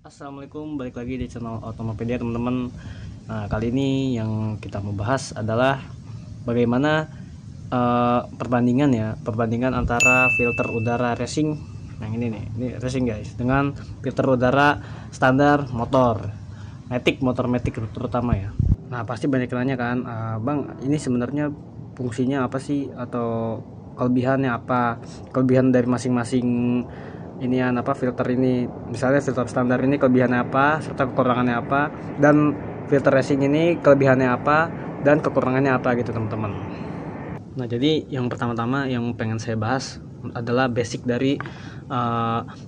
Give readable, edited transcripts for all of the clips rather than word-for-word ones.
Assalamualaikum, balik lagi di channel Otomopedia teman-teman. Nah, kali ini yang kita mau bahas adalah bagaimana perbandingan antara filter udara racing yang ini racing guys, dengan filter udara standar motor matic terutama ya. Nah, pasti banyak yang nanya kan, Bang, ini sebenarnya fungsinya apa sih, atau kelebihannya apa, kelebihan dari masing-masing filter ini. Misalnya filter standar ini kelebihannya apa serta kekurangannya apa, dan filter racing ini kelebihannya apa dan kekurangannya apa gitu teman-teman. Nah, jadi yang pertama-tama yang pengen saya bahas adalah basic dari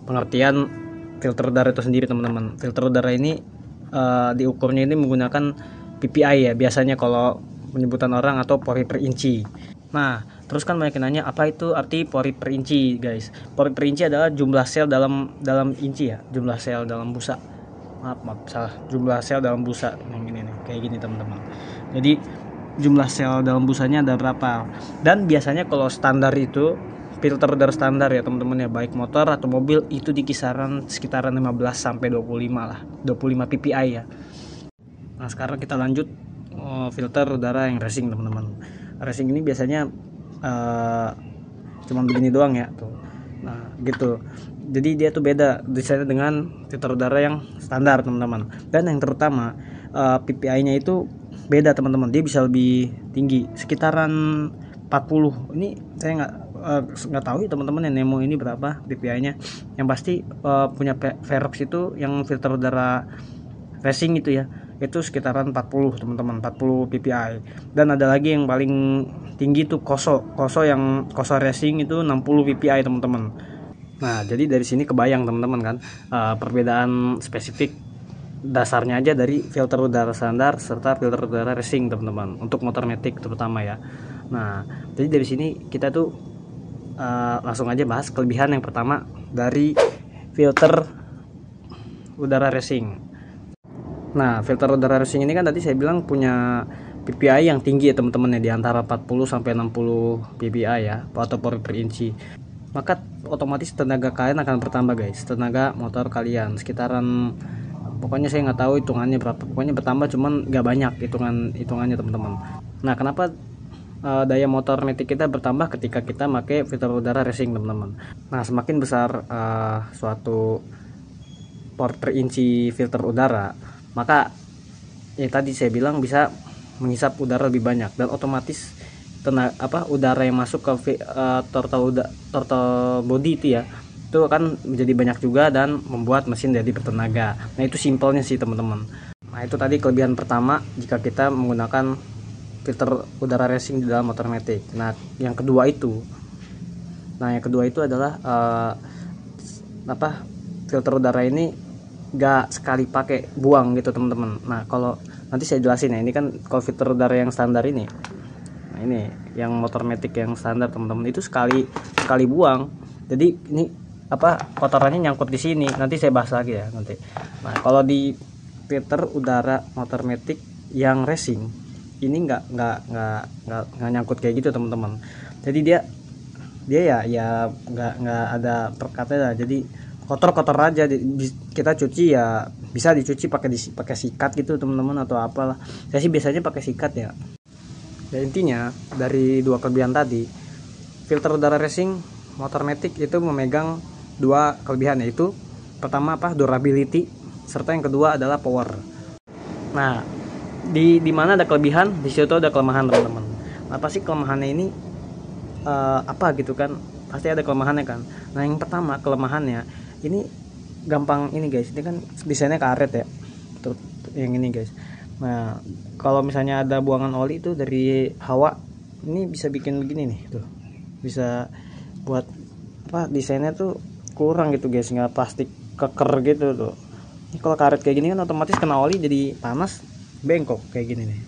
pengertian filter udara itu sendiri teman-teman. Filter udara ini diukurnya ini menggunakan PPI ya biasanya kalau penyebutan orang, atau pori per inci. Nah, terus kan banyak yang nanya apa itu arti pori per inci, guys. Pori per inci adalah jumlah sel dalam inci ya, jumlah sel dalam busa. Maaf, salah. Jumlah sel dalam busa yang ini nih, kayak gini teman-teman. Jadi jumlah sel dalam busanya ada berapa? Dan biasanya kalau standar itu filter udara standar ya teman-teman ya, baik motor atau mobil, itu di kisaran sekitaran 15 sampai 25 lah. 25 PPI ya. Nah, sekarang kita lanjut filter udara yang racing teman-teman. Racing ini biasanya cuma begini doang ya tuh. Nah, gitu. Jadi dia tuh beda desainnya dengan filter udara yang standar teman-teman. Dan yang terutama PPI-nya itu beda teman-teman. Dia bisa lebih tinggi, sekitaran 40. Ini saya nggak tahu ya teman-teman yang Nemo ini berapa PPI-nya. Yang pasti punya Verox itu yang filter udara racing itu ya, itu sekitaran 40 teman-teman, 40 PPI. Dan ada lagi yang paling tinggi tuh Koso racing itu 60 PPI teman-teman. Nah, jadi dari sini kebayang teman-teman kan perbedaan spesifik dasarnya aja dari filter udara standar serta filter udara racing teman-teman, untuk motor matic terutama ya. Nah, jadi dari sini kita tuh langsung aja bahas kelebihan yang pertama dari filter udara racing. Nah, filter udara racing ini kan tadi saya bilang punya PPI yang tinggi ya teman-teman ya, di antara 40 sampai 60 PPI ya, atau pori per inci. Maka otomatis tenaga kalian akan bertambah guys, tenaga motor kalian sekitaran, pokoknya saya nggak tahu hitungannya berapa, pokoknya bertambah, cuman nggak banyak hitungannya teman-teman. Nah, kenapa daya motor matic kita bertambah ketika kita pakai filter udara racing teman-teman? Nah, semakin besar suatu pori per inci filter udara, maka ya tadi saya bilang bisa menghisap udara lebih banyak, dan otomatis udara yang masuk ke throttle body itu ya, itu akan menjadi banyak juga dan membuat mesin jadi bertenaga. Nah, itu simpelnya sih teman-teman. Nah, itu tadi kelebihan pertama jika kita menggunakan filter udara racing di dalam motor matic. Nah, yang kedua itu adalah filter udara ini gak sekali pakai buang gitu teman-teman. Nah, kalau nanti saya jelasin ya, ini kan kalau filter udara yang standar ini, nah ini yang motor matic yang standar teman-teman, itu sekali buang, jadi ini kotorannya nyangkut di sini. Nanti saya bahas lagi ya nanti. Nah, kalau di filter udara motor matic yang racing ini nggak nyangkut kayak gitu teman-teman. Jadi dia ya nggak ada perkatanya, jadi kotor aja. Kita cuci ya bisa dicuci pakai sikat gitu teman-teman, atau apalah. Saya sih biasanya pakai sikat ya. Dan intinya dari dua kelebihan tadi, filter udara racing motor matic itu memegang dua kelebihan, yaitu pertama durability, serta yang kedua adalah power. Nah, di mana ada kelebihan, di situ ada kelemahan teman-teman. Apa sih kelemahannya ini? Apa gitu kan? Pasti ada kelemahannya kan. Nah, yang pertama kelemahannya ini gampang ini guys, ini kan desainnya karet ya, tuh yang ini guys. Nah, kalau misalnya ada buangan oli itu dari hawa, ini bisa bikin begini nih tuh, bisa buat desainnya tuh kurang gitu guys, nggak plastik keker gitu tuh. Ini kalau karet kayak gini kan otomatis kena oli jadi panas, bengkok kayak gini nih,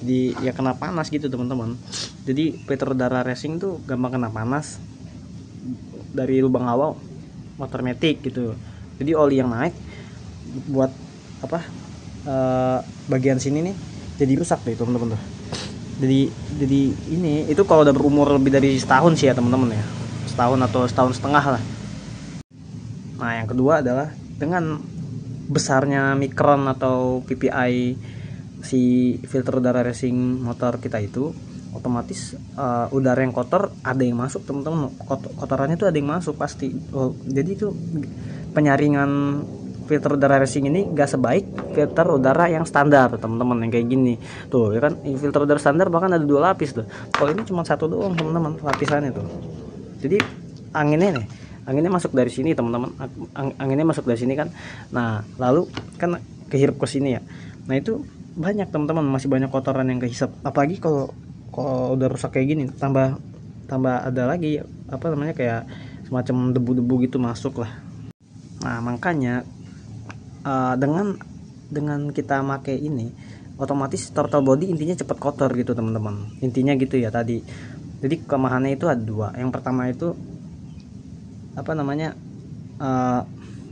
jadi ya kena panas gitu teman-teman. Jadi filter udara racing tuh gampang kena panas dari lubang hawa motor matic gitu. Jadi oli yang naik buat bagian sini nih jadi rusak deh teman-teman tuh. Jadi ini itu kalau udah berumur lebih dari setahun sih ya teman-teman ya, setahun atau setahun setengah lah. Nah, yang kedua adalah dengan besarnya mikron atau PPI si filter udara racing motor kita itu, otomatis udara yang kotor ada yang masuk teman-teman. Kotorannya tuh ada yang masuk pasti. Jadi itu penyaringan filter udara racing ini gak sebaik filter udara yang standar teman-teman, yang kayak gini tuh ya kan. Filter udara standar bahkan ada 2 lapis tuh, kalau ini cuma 1 doang teman-teman lapisannya tuh. Jadi anginnya masuk dari sini teman-teman, anginnya masuk dari sini kan. Nah lalu kan kehirup ke sini ya. Nah itu banyak teman-teman, masih banyak kotoran yang kehisap. Apalagi kalau udah rusak kayak gini, tambah ada lagi apa namanya, kayak semacam debu-debu gitu masuk lah. Nah makanya dengan kita pakai ini, otomatis throttle body intinya cepat kotor gitu teman-teman, intinya gitu ya tadi. Jadi kelemahannya itu ada 2. Yang pertama itu apa namanya,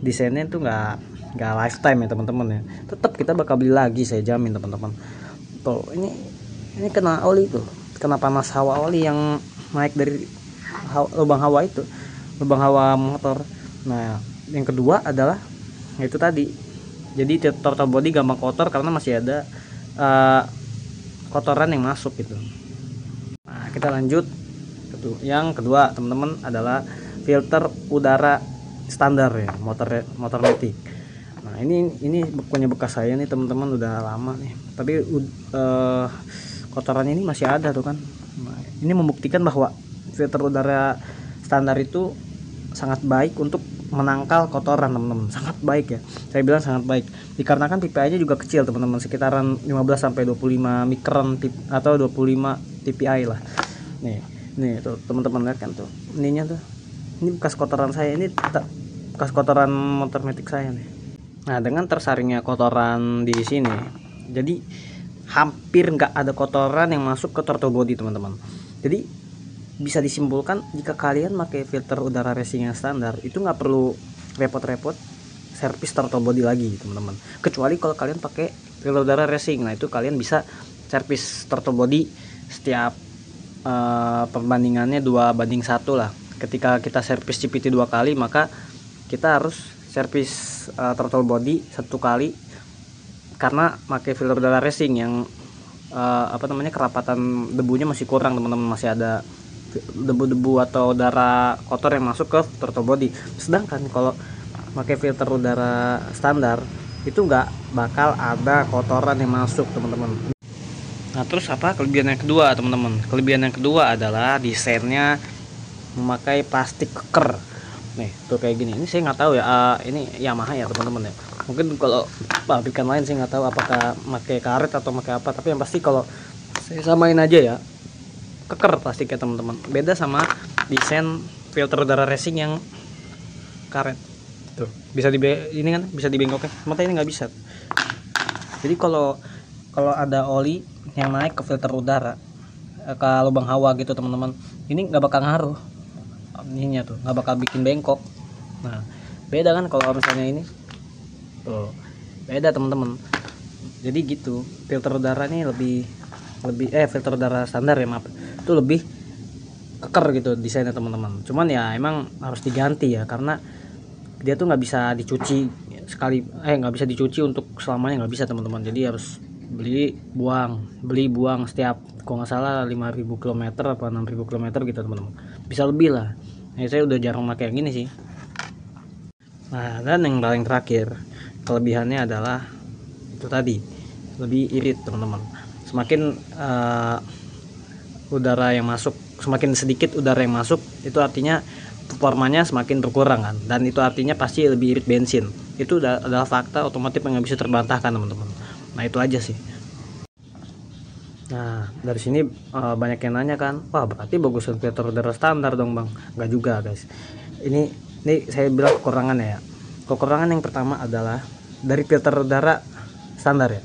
desainnya itu nggak lifetime ya teman-teman ya. Tetap kita bakal beli lagi, saya jamin teman-teman. Tuh ini kena oli tuh, kena panas hawa oli yang naik dari lubang hawa itu, lubang hawa motor. Nah yang kedua adalah itu tadi, jadi throttle body gampang kotor karena masih ada kotoran yang masuk gitu. Nah kita lanjut. Yang kedua teman-teman adalah filter udara standar ya, motor matic. Nah ini punya bekas saya nih teman-teman, udah lama nih, tapi kotorannya ini masih ada tuh kan. Nah, ini membuktikan bahwa filter udara standar itu sangat baik untuk menangkal kotoran teman-teman, sangat baik ya, saya bilang sangat baik, dikarenakan PPI nya juga kecil teman-teman, sekitaran 15-25 mikron atau 25 PPI lah. Nih tuh teman-teman lihat kan tuh, ininya tuh, ini bekas kotoran saya, ini bekas kotoran motor matic saya nih. Nah dengan tersaringnya kotoran di sini, jadi hampir nggak ada kotoran yang masuk ke throttle body teman-teman. Jadi bisa disimpulkan jika kalian pakai filter udara racing yang standar itu nggak perlu repot-repot servis throttle body lagi teman-teman, kecuali kalau kalian pakai filter udara racing. Nah itu kalian bisa servis throttle body setiap perbandingannya 2:1 lah. Ketika kita servis CVT 2 kali, maka kita harus servis throttle body 1 kali, karena pakai filter udara racing yang kerapatan debunya masih kurang teman-teman, masih ada debu-debu atau udara kotor yang masuk ke throttle body. Sedangkan kalau pakai filter udara standar itu nggak bakal ada kotoran yang masuk teman-teman. Nah terus apa kelebihan yang kedua teman-teman? Kelebihan yang kedua adalah desainnya memakai plastik keker. Nih tuh kayak gini. Ini saya nggak tahu ya, ini Yamaha ya teman-teman ya. Mungkin kalau pabrikan lain saya nggak tahu apakah pakai karet atau pakai apa, tapi yang pasti kalau saya samain aja ya, keker plastiknya teman-teman. Beda sama desain filter udara racing yang karet tuh, bisa ini kan bisa dibengkoknya, mata ini nggak bisa. Jadi kalau ada oli yang naik ke filter udara, ke lubang hawa gitu teman-teman, ini nggak bakal ngaruh, ininya tuh nggak bakal bikin bengkok. Nah beda kan kalau misalnya ini tuh, beda teman-teman. Jadi gitu, filter udara ini lebih filter udara standar ya, maaf, itu lebih keker gitu desainnya teman-teman. Cuman ya emang harus diganti ya, karena dia tuh nggak bisa dicuci sekali, nggak bisa dicuci untuk selamanya, nggak bisa teman-teman. Jadi harus beli buang setiap, kalau nggak salah 5.000 km apa 6.000 km gitu teman-teman, bisa lebih lah. Nah saya udah jarang pakai yang gini sih. Nah dan yang paling terakhir kelebihannya adalah itu tadi, lebih irit teman-teman. Semakin udara yang masuk, semakin sedikit udara yang masuk, itu artinya performanya semakin berkurang kan, dan itu artinya pasti lebih irit bensin. Itu adalah fakta otomatis yang nggak bisa terbantahkan teman-teman. Nah itu aja sih. Nah dari sini banyak yang nanya kan, wah berarti bagusan filter udara standar dong bang? Nggak juga guys. Ini saya bilang kekurangannya ya. Kekurangan yang pertama adalah dari filter udara standar ya.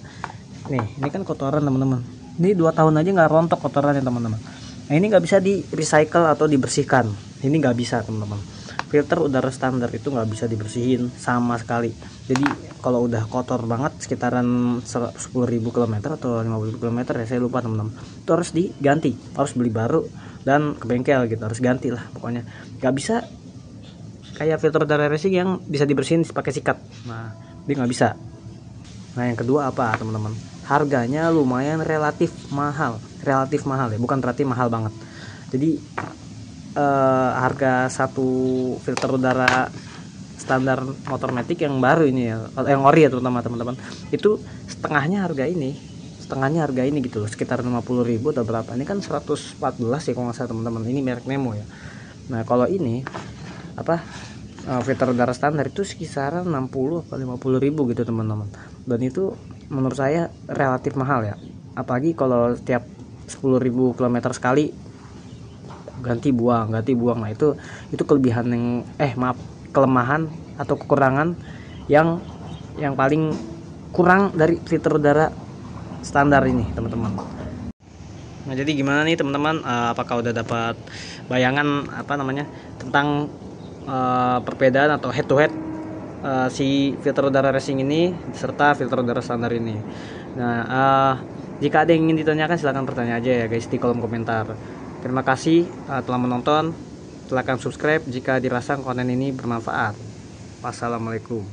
Nih ini kan kotoran teman-teman, ini 2 tahun aja nggak rontok kotorannya teman-teman. Nah ini nggak bisa di recycle atau dibersihkan, ini nggak bisa teman-teman. Filter udara standar itu nggak bisa dibersihin sama sekali. Jadi kalau udah kotor banget sekitaran 10.000 km atau 50.000 km ya, saya lupa teman-teman, itu harus diganti, harus beli baru dan ke bengkel gitu, harus ganti lah pokoknya. Nggak bisa kayak filter udara racing yang bisa dibersihin pakai sikat. Nah dia nggak bisa. Nah yang kedua apa teman-teman, harganya lumayan relatif mahal ya, bukan berarti mahal banget. Jadi harga satu filter udara standar motor matic yang baru ini ya, yang ori ya terutama teman-teman, itu setengahnya harga ini gitu loh, sekitar 50.000 atau berapa. Ini kan 114 ya kalau nggak salah teman-teman, ini merek Nemo ya. Nah kalau ini apa filter udara standar itu sekisaran 60 atau 50.000 gitu teman-teman, dan itu menurut saya relatif mahal ya, apalagi kalau setiap 10.000 km sekali ganti buang. Nah itu kelebihan yang kelemahan atau kekurangan yang paling kurang dari filter udara standar ini teman-teman. Nah jadi gimana nih teman-teman, apakah udah dapat bayangan tentang perbedaan atau head to head si filter udara racing ini serta filter udara standar ini. Nah jika ada yang ingin ditanyakan silahkan bertanya aja ya guys di kolom komentar. Terima kasih telah menonton. Silahkan subscribe jika dirasa konten ini bermanfaat. Wassalamualaikum.